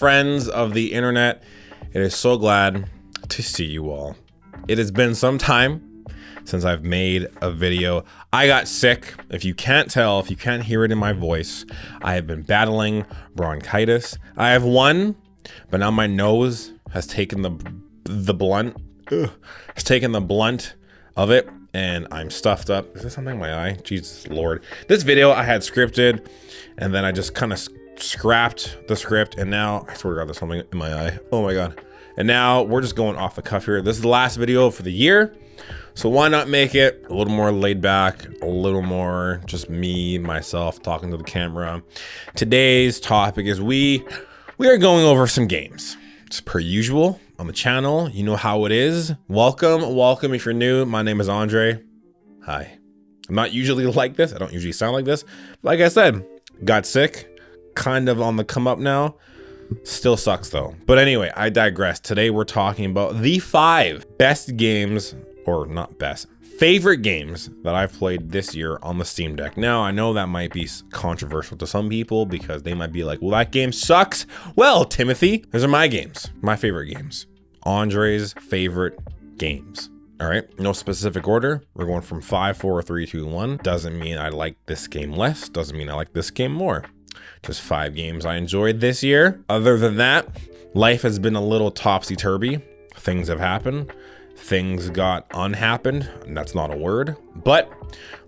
Friends of the internet, it is so glad to see you all. It has been some time since I've made a video. I got sick. If you can't tell, if you can't hear it in my voice, I have been battling bronchitis. I have won, but now my nose has taken the blunt of it, and I'm stuffed up. Is there something in my eye? Jesus Lord. This video I had scripted, and then I just kind of scrapped the script, and now I swear to God there's something in my eye. Oh my God. And now we're just going off the cuff here. This is the last video for the year, so why not make it a little more laid back, a little more just me, myself, talking to the camera. Today's topic is we are going over some games. It's per usual on the channel. You know how it is. Welcome if you're new. My name is Andre. Hi. I'm not usually like this. I don't usually sound like this. Like I said, got sick. Kind of on the come up now. Still sucks though. But anyway, I digress. Today we're talking about the 5 best games, or not best, favorite games that I've played this year on the Steam Deck. Now, I know that might be controversial to some people because they might be like, well, that game sucks. Well, Timothy, those are my games, my favorite games. Andre's favorite games. All right, no specific order. We're going from 5, 4, 3, 2, 1. Doesn't mean I like this game less. Doesn't mean I like this game more. Just 5 games I enjoyed this year. Other than that, life has been a little topsy-turvy. Things have happened. Things got unhappened, and that's not a word, but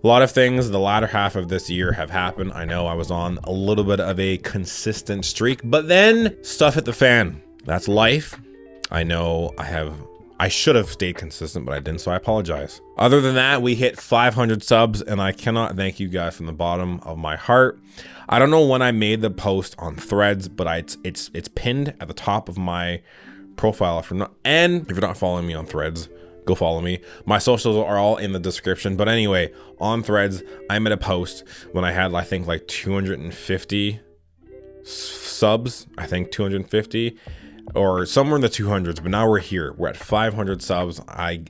a lot of things the latter half of this year have happened. I know I was on a little bit of a consistent streak, but then stuff hit the fan. That's life. I know I should have stayed consistent, but I didn't, so I apologize. Other than that, we hit 500 subs, and I cannot thank you guys from the bottom of my heart. I don't know when I made the post on Threads, but it's pinned at the top of my profile. If you're not following me on Threads, go follow me. My socials are all in the description. But anyway, on Threads, I made a post when I had, I think, like 250 subs. I think 250 or somewhere in the 200s. But now we're here. We're at 500 subs. I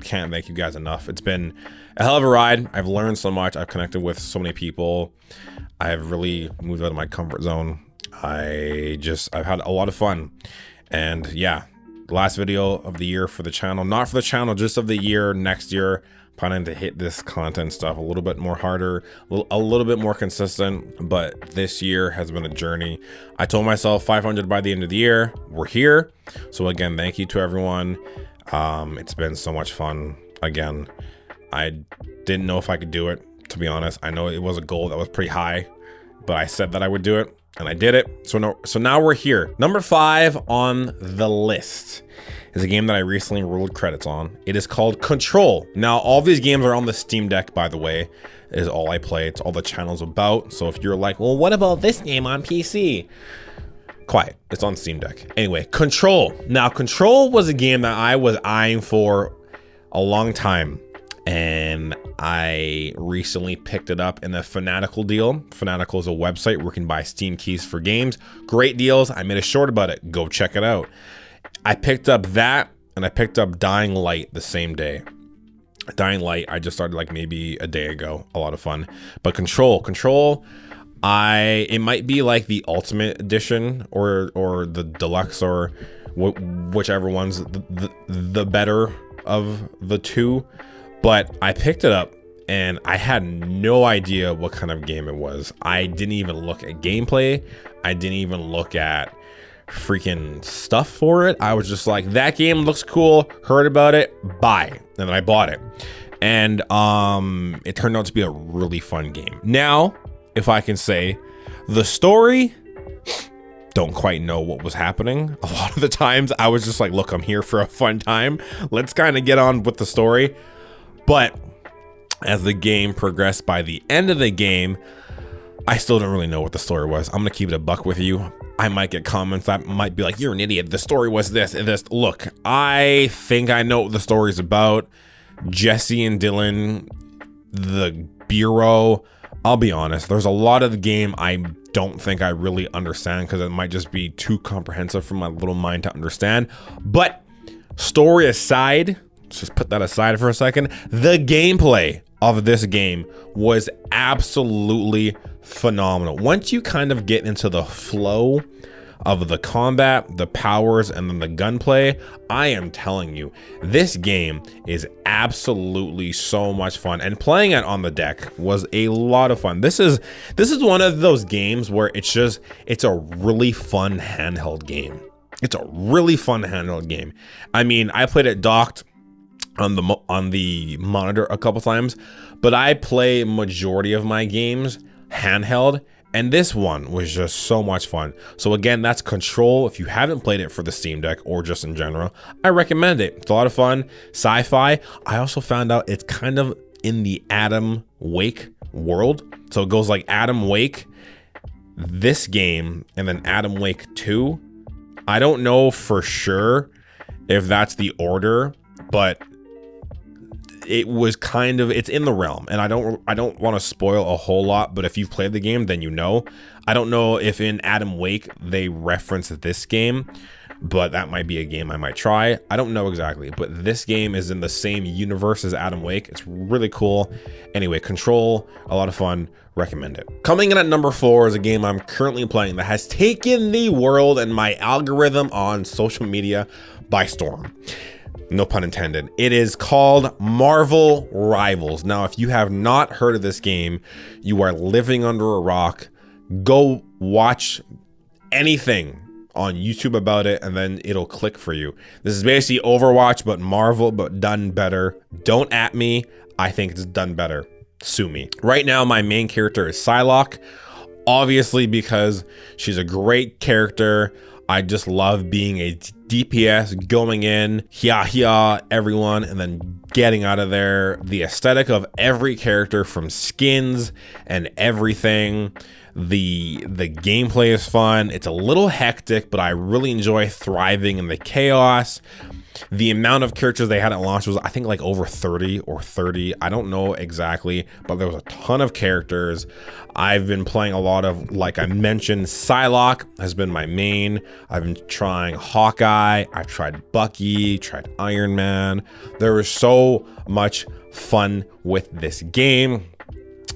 can't thank you guys enough. It's been a hell of a ride. I've learned so much. I've connected with so many people. I've really moved out of my comfort zone. I've had a lot of fun. And yeah, last video of the year for the channel, not for the channel, just of the year. Next year, planning to hit this content stuff a little bit more harder, a little bit more consistent. But this year has been a journey. I told myself 500 by the end of the year. We're here. So again, thank you to everyone. It's been so much fun. Again, I didn't know if I could do it, to be honest. I know it was a goal that was pretty high, but I said that I would do it. And I did it. So now we're here. Number 5 on the list is a game that I recently rolled credits on. It is called Control. Now, all these games are on the Steam Deck, by the way. It is all I play. It's all the channel's about. So if you're like, well, what about this game on PC? Quiet. It's on Steam Deck. Anyway, Control. Now, Control was a game that I was eyeing for a long time. And I recently picked it up in a Fanatical deal. Fanatical is a website where you can buy Steam keys for games. Great deals. I made a short about it. Go check it out. I picked up that, and I picked up Dying Light the same day. Dying Light, I just started like maybe a day ago. A lot of fun. But Control, it might be like the Ultimate Edition or the Deluxe, or whichever one's the better of the two. But I picked it up and I had no idea what kind of game it was. I didn't even look at gameplay. I didn't even look at freaking stuff for it. I was just like, that game looks cool. Heard about it. Buy. And then I bought it. And it turned out to be a really fun game. Now, if I can say, the story, don't quite know what was happening. A lot of the times I was just like, look, I'm here for a fun time. Let's kind of get on with the story. But as the game progressed, by the end of the game, I still don't really know what the story was. I'm gonna keep it a buck with you. I might get comments that might be like, you're an idiot. The story was this and this. Look, I think I know what the story's about. Jesse and Dylan, the bureau. I'll be honest, there's a lot of the game I don't think I really understand because it might just be too comprehensive for my little mind to understand. But story aside, let's just put that aside for a second. The gameplay of this game was absolutely phenomenal. Once you kind of get into the flow of the combat, the powers, and then the gunplay. I am telling you, this game is absolutely so much fun, and playing it on the deck was a lot of fun. This is one of those games where it's a really fun handheld game. It's a really fun handheld game. I mean, I played it docked on the monitor a couple times, but I play majority of my games handheld, and this one was just so much fun. So again, that's Control. If you haven't played it for the Steam Deck or just in general, I recommend it. It's a lot of fun. Sci-fi. I also found out it's kind of in the Adam Wake world. So it goes like Adam Wake, this game, and then Adam Wake 2. I don't know for sure if that's the order, but it was kind of, it's in the realm, and I don't want to spoil a whole lot, but if you've played the game, then you know. I don't know if in Adam Wake they reference this game, but that might be a game I might try. I don't know exactly, but this game is in the same universe as Adam Wake. It's really cool. Anyway, Control, a lot of fun, recommend it. Coming in at number 4 is a game I'm currently playing that has taken the world and my algorithm on social media by storm. No pun intended. It is called Marvel Rivals. Now, if you have not heard of this game, you are living under a rock. Go watch anything on YouTube about it, and then it'll click for you. This is basically Overwatch, but Marvel, but done better. Don't at me. I think it's done better. Sue me. Right now, my main character is Psylocke, obviously because she's a great character. I just love being a DPS, going in, everyone, and then getting out of there. The aesthetic of every character, from skins and everything. The gameplay is fun. It's a little hectic, but I really enjoy thriving in the chaos. The amount of characters they had at launch was, I think, like over 30 or 30. I don't know exactly, but there was a ton of characters. I've been playing a lot of, like I mentioned, Psylocke has been my main. I've been trying Hawkeye. I've tried Bucky, tried Iron Man. There was so much fun with this game,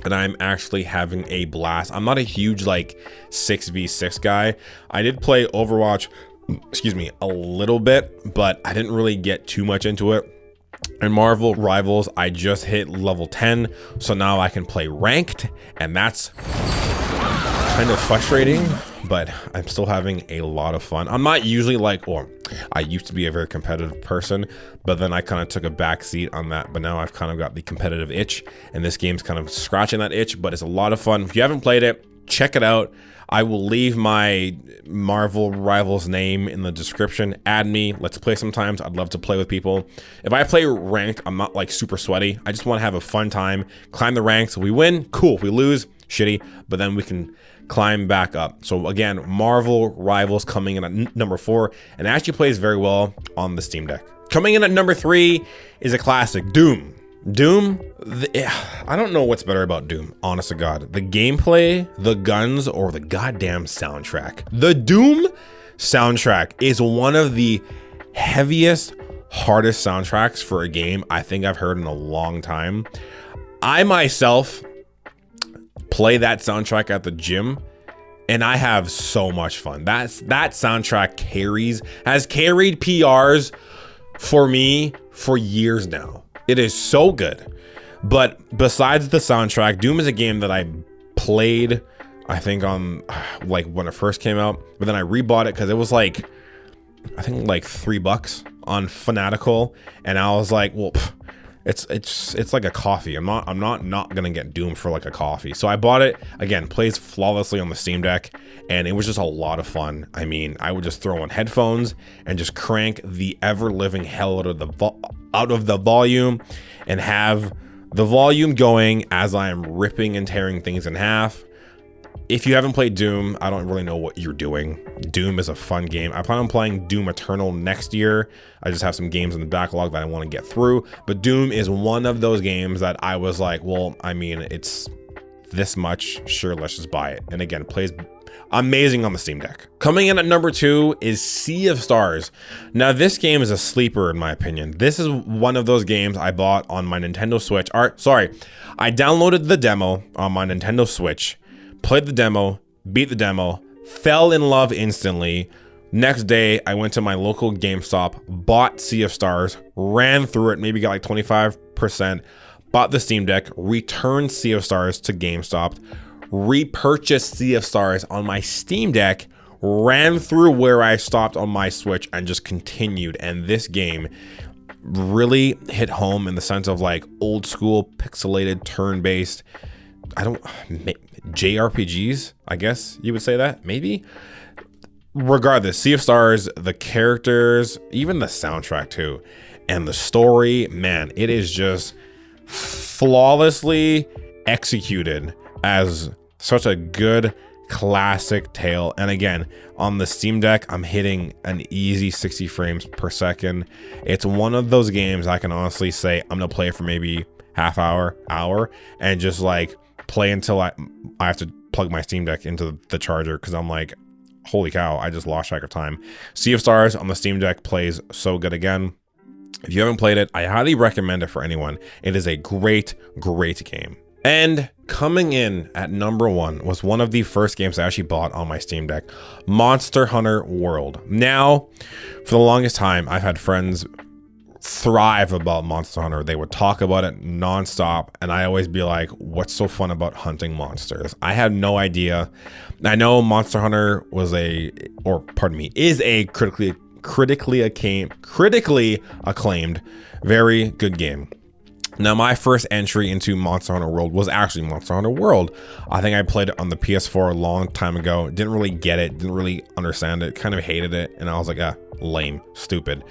and I'm actually having a blast. I'm not a huge like 6v6 guy. I did play Overwatch, excuse me, a little bit, but I didn't really get too much into it. In Marvel Rivals, I just hit level 10, so now I can play ranked, and that's kind of frustrating, but I'm still having a lot of fun. I'm not usually like, or I used to be a very competitive person, but then I kind of took a back seat on that, but now I've kind of got the competitive itch, and this game's kind of scratching that itch, but it's a lot of fun. If you haven't played it, check it out. I will leave my Marvel Rivals name in the description. Add me. Let's play sometimes. I'd love to play with people. If I play ranked, I'm not like super sweaty. I just want to have a fun time. Climb the ranks. If we win, cool. If we lose, shitty. But then we can climb back up. So again, Marvel Rivals coming in at number 4, and actually plays very well on the Steam Deck. Coming in at number 3 is a classic, Doom. I don't know what's better about Doom, honest to God. The gameplay, the guns, or the goddamn soundtrack. The Doom soundtrack is one of the heaviest, hardest soundtracks for a game I think I've heard in a long time. I myself play that soundtrack at the gym, and I have so much fun. That soundtrack has carried PRs for me for years now. It is so good. But besides the soundtrack, Doom is a game that I played, I think on like when it first came out, but then I rebought it because it was like, I think like $3 on Fanatical, and I was like, well, it's like a coffee. I'm not gonna get Doom for like a coffee. So I bought it. Again, plays flawlessly on the Steam Deck, and it was just a lot of fun. I mean, I would just throw on headphones and just crank the ever-living hell out of the volume, and have the volume going as I am ripping and tearing things in half. If you haven't played Doom, I don't really know what you're doing. Doom is a fun game. I plan on playing Doom Eternal next year. I just have some games in the backlog that I want to get through. But Doom is one of those games that I was like, well, I mean, it's this much. Sure, let's just buy it. And again, plays amazing on the Steam Deck. Coming in at number 2 is Sea of Stars. Now, this game is a sleeper in my opinion. This is one of those games I bought on my Nintendo Switch. I downloaded the demo on my Nintendo Switch. Played the demo, beat the demo, fell in love instantly. Next day, I went to my local GameStop, bought Sea of Stars, ran through it, maybe got like 25%, bought the Steam Deck, returned Sea of Stars to GameStop, repurchased Sea of Stars on my Steam Deck, ran through where I stopped on my Switch, and just continued. And this game really hit home in the sense of like old school pixelated turn-based, JRPGs, I guess you would say that, maybe. Regardless, Sea of Stars, the characters, even the soundtrack too, and the story, man, it is just flawlessly executed as such a good classic tale. And again, on the Steam Deck, I'm hitting an easy 60 frames per second. It's one of those games I can honestly say I'm gonna play for maybe half hour, and just like play until I have to plug my Steam Deck into the charger, because I'm like, holy cow, I just lost track of time. Sea of Stars on the Steam Deck plays so good. Again, if you haven't played it, I highly recommend it for anyone. It is a great game. And coming in at number 1 was one of the first games I actually bought on my Steam Deck, Monster Hunter World. Now, for the longest time, I've had friends thrive about Monster Hunter. They would talk about it nonstop, and I always be like, what's so fun about hunting monsters? I had no idea. I know Monster Hunter is a critically acclaimed, very good game. Now, my first entry into Monster Hunter World was actually Monster Hunter World. I think I played it on the PS4 a long time ago. Didn't really get it, didn't really understand it, kind of hated it, and I was like, lame, stupid.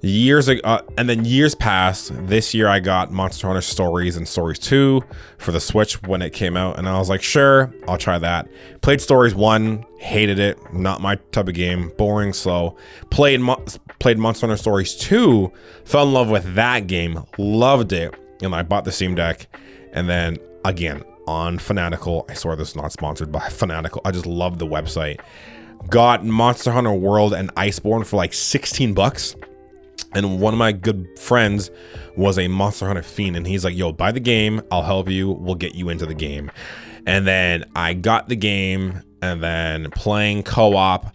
Years ago, and then years passed. This year I got Monster Hunter Stories and Stories 2 for the Switch when it came out, and I was like, sure, I'll try that. Played Stories 1, hated it, not my type of game, boring, slow. Played Monster Hunter Stories 2, fell in love with that game, loved it, and I bought the Steam Deck. And then again on Fanatical, I swear this is not sponsored by Fanatical, I just love the website, got Monster Hunter World and Iceborne for like 16 bucks. And one of my good friends was a Monster Hunter fiend, and he's like, yo, buy the game, I'll help you, we'll get you into the game. And then I got the game, and then playing co-op,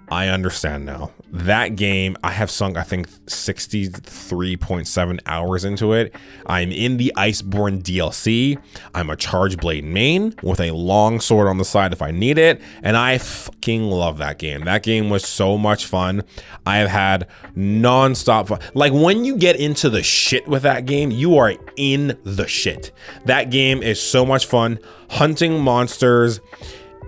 I understand now. That game, I have sunk, I think, 63.7 hours into it. I'm in the Iceborne DLC. I'm a Charge Blade main with a long sword on the side if I need it. And I fucking love that game. That game was so much fun. I have had non-stop fun. Like, when you get into the shit with that game, you are in the shit. That game is so much fun. Hunting monsters,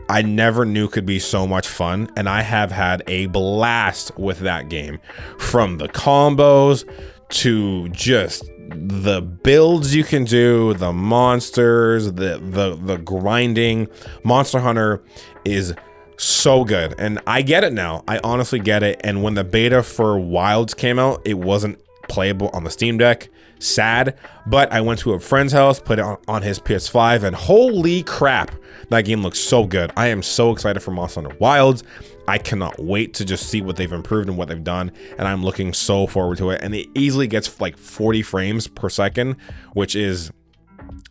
I never knew could be so much fun, and I have had a blast with that game. From the combos to just the builds you can do, the monsters, the grinding. Monster Hunter is so good, and I get it now. I honestly get it. And when the beta for Wilds came out, it wasn't playable on the Steam Deck. Sad, but I went to a friend's house, put it on his PS5, and holy crap, that game looks so good. I am so excited for Monster Hunter Wilds. I cannot wait to just see what they've improved and what they've done, and I'm looking so forward to it. And it easily gets like 40 frames per second, which is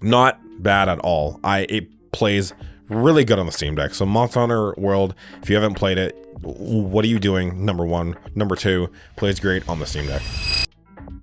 not bad at all. It plays really good on the Steam Deck. So Monster Hunter World, if you haven't played it, what are you doing? Number 1. Number 2, plays great on the Steam Deck.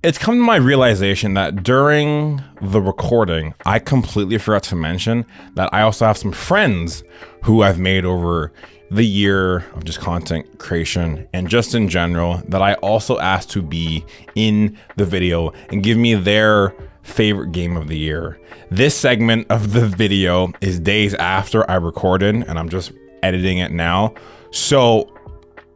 It's come to my realization that during the recording, I completely forgot to mention that I also have some friends who I've made over the year of just content creation and just in general that I also asked to be in the video and give me their favorite game of the year. This segment of the video is days after I recorded, and I'm just editing it now. So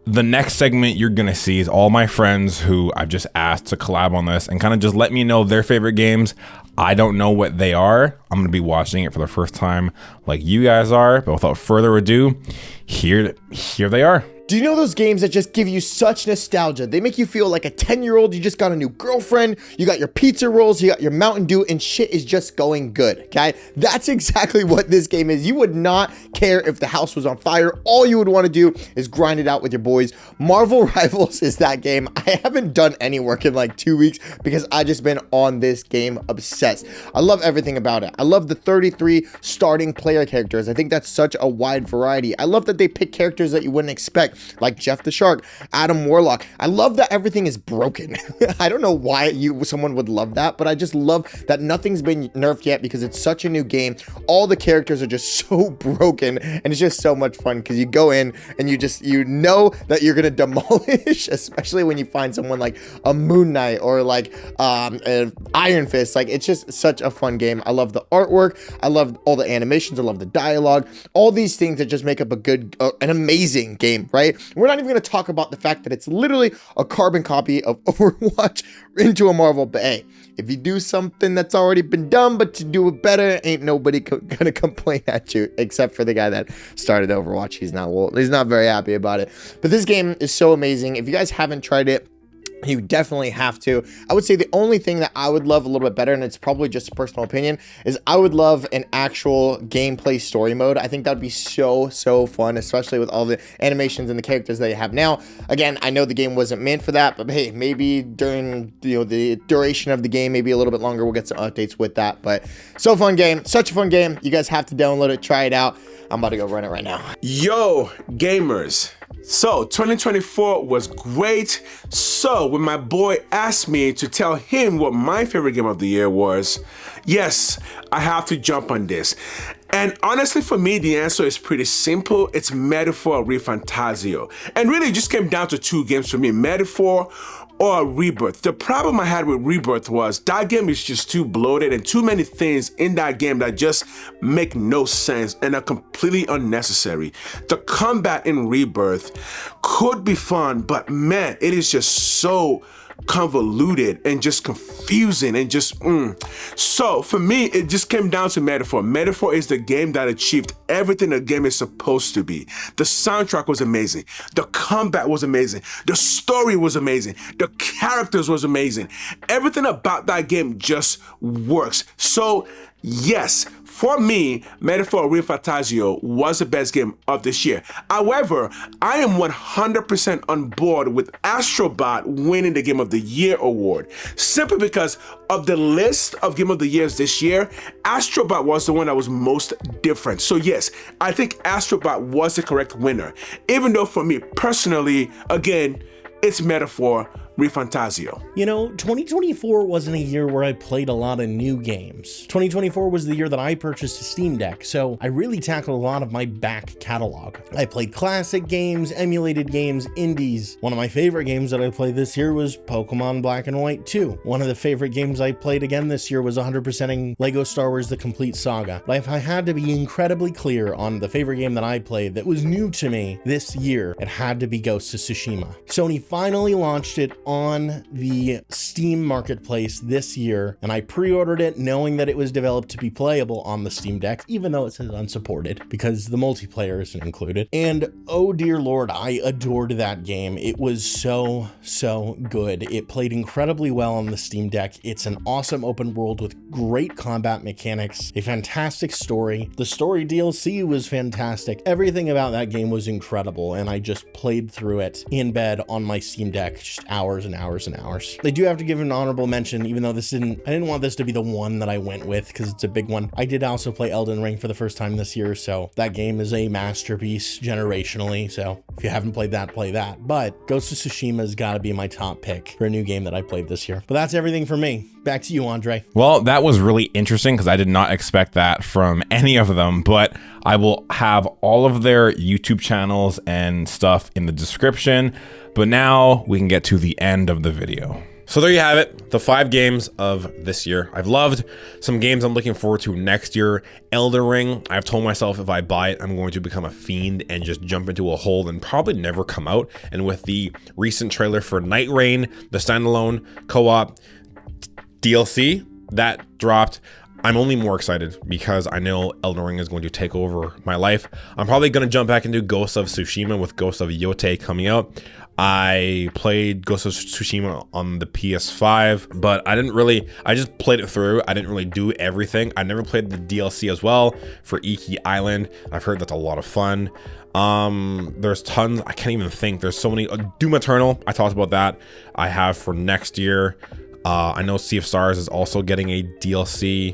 the next segment you're gonna see is all my friends who I've just asked to collab on this and kind of just let me know their favorite games. I don't know what they are. I'm gonna be watching it for the first time like you guys are, but without further ado, here they are. Do you know those games that just give you such nostalgia? They make you feel like a 10-year-old. You just got a new girlfriend, you got your pizza rolls, you got your Mountain Dew, and shit is just going good, okay? That's exactly what this game is. You would not care if the house was on fire. All you would want to do is grind it out with your boys. Marvel Rivals is that game. I haven't done any work in like 2 weeks because I just been on this game obsessed. I love everything about it. I love the 33 starting player characters. I think that's such a wide variety. I love that they pick characters that you wouldn't expect, like Jeff the Shark, Adam Warlock. I love that everything is broken. I don't know why someone would love that, but I just love that nothing's been nerfed yet because it's such a new game. All the characters are just so broken, and it's just so much fun because you go in and you know that you're gonna demolish, especially when you find someone like a Moon Knight or like Iron Fist. Like, it's just such a fun game. I love the artwork. I love all the animations. I love the dialogue. All these things that just make up a good, an amazing game, right? We're not even going to talk about the fact that it's literally a carbon copy of Overwatch into a Marvel. But hey, if you do something that's already been done, but to do it better, ain't nobody gonna complain at you, except for the guy that started Overwatch. He's not very happy about it. But this game is so amazing. If you guys haven't tried it, you definitely have to. I would say the only thing that I would love a little bit better, and it's probably just a personal opinion, is I would love an actual gameplay story mode. I think that would be so fun, especially with all the animations and the characters that you have now. Again, I know the game wasn't meant for that, but hey, maybe during the duration of the game, maybe a little bit longer, we'll get some updates with that. But so fun game, such a fun game. You guys have to download it, try it out. I'm about to go run it right now. Yo, gamers. So 2024 was great. So when my boy asked me to tell him what my favorite game of the year was, yes, I have to jump on this. And honestly, for me, the answer is pretty simple. It's Metaphor ReFantazio. And really, it just came down to two games for me, Metaphor or Rebirth. The problem I had with Rebirth was that game is just too bloated and too many things in that game that just make no sense and are completely unnecessary. The combat in Rebirth could be fun, but man, it is just so convoluted and just confusing and just So for me, it just came down to Metaphor. Metaphor is the game that achieved everything a game is supposed to be. The soundtrack was amazing, the combat was amazing, the story was amazing, the characters was amazing. Everything about that game just works. So yes, for me, Metaphor ReFantazio was the best game of this year. However, I am 100% on board with Astrobot winning the Game of the Year award, simply because of the list of Game of the Years this year. Astrobot was the one that was most different. So yes, I think Astrobot was the correct winner, even though for me personally, again, it's Metaphor ReFantazio. You know, 2024 wasn't a year where I played a lot of new games. 2024 was the year that I purchased a Steam Deck, so I really tackled a lot of my back catalog. I played classic games, emulated games, indies. One of my favorite games that I played this year was Pokemon Black and White 2. One of the favorite games I played again this year was 100%ing Lego Star Wars The Complete Saga. But if I had to be incredibly clear on the favorite game that I played that was new to me this year, it had to be Ghost of Tsushima. Sony finally launched it on the Steam marketplace this year, and I pre-ordered it knowing that it was developed to be playable on the Steam Deck, even though it says unsupported because the multiplayer isn't included. And oh dear Lord, I adored that game. It was so good. It played incredibly well on the Steam Deck. It's an awesome open world with great combat mechanics, a fantastic story. The story DLC was fantastic. Everything about that game was incredible, and I just played through it in bed on my Steam Deck, just hours and hours and hours. I do have to give an honorable mention, even though I didn't want this to be the one that I went with because it's a big one. I did also play Elden Ring for the first time this year, so that game is a masterpiece generationally. So if you haven't played that, play that. But Ghost of Tsushima's got to be my top pick for a new game that I played this year. But that's everything for me. Back to you, Andre. Well, that was really interesting because I did not expect that from any of them, but I will have all of their YouTube channels and stuff in the description. But now we can get to the end of the video. So there you have it, the 5 games of this year. I've loved some games I'm looking forward to next year. Elden Ring, I've told myself if I buy it, I'm going to become a fiend and just jump into a hole and probably never come out. And with the recent trailer for Night Rain, the standalone co-op DLC that dropped, I'm only more excited because I know Elden Ring is going to take over my life. I'm probably going to jump back into Ghost of Tsushima with Ghost of Yote coming out. I played Ghost of Tsushima on the PS5, but I just played it through. I didn't really do everything. I never played the DLC as well for Iki Island. I've heard that's a lot of fun. There's tons, I can't even think. There's so many. Doom Eternal, I talked about that. I have for next year. I know Sea of Stars is also getting a DLC.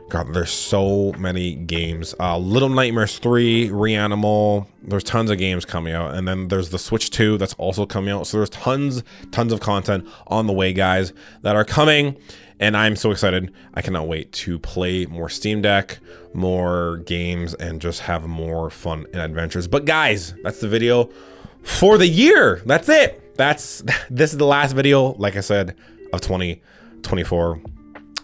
God, there's so many games. Little Nightmares 3, Reanimal. There's tons of games coming out. And then there's the Switch 2 that's also coming out. So there's tons of content on the way, guys, that are coming. And I'm so excited. I cannot wait to play more Steam Deck, more games, and just have more fun and adventures. But guys, that's the video for the year. That's it. This is the last video, like I said, of 2024.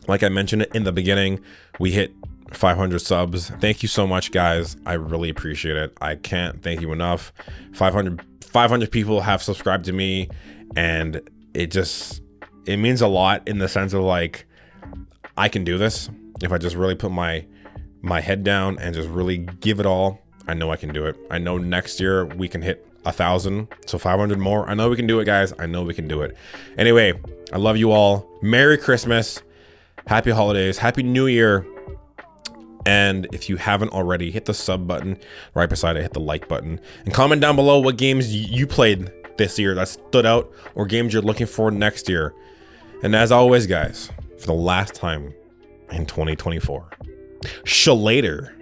Like I mentioned in the beginning, we hit 500 subs. Thank you so much, guys. I really appreciate it. I can't thank you enough. 500 people have subscribed to me, and it means a lot in the sense of like, I can do this. If I just really put my head down and just really give it all, I know I can do it. I know next year we can hit 1,000, so 500 more. I know we can do it, guys. I know we can do it. Anyway, I love you all. Merry Christmas. Happy holidays. Happy New Year. And if you haven't already, hit the sub button right beside it. Hit the like button. And comment down below what games you played this year that stood out, or games you're looking for next year. And as always, guys, for the last time in 2024, shalater.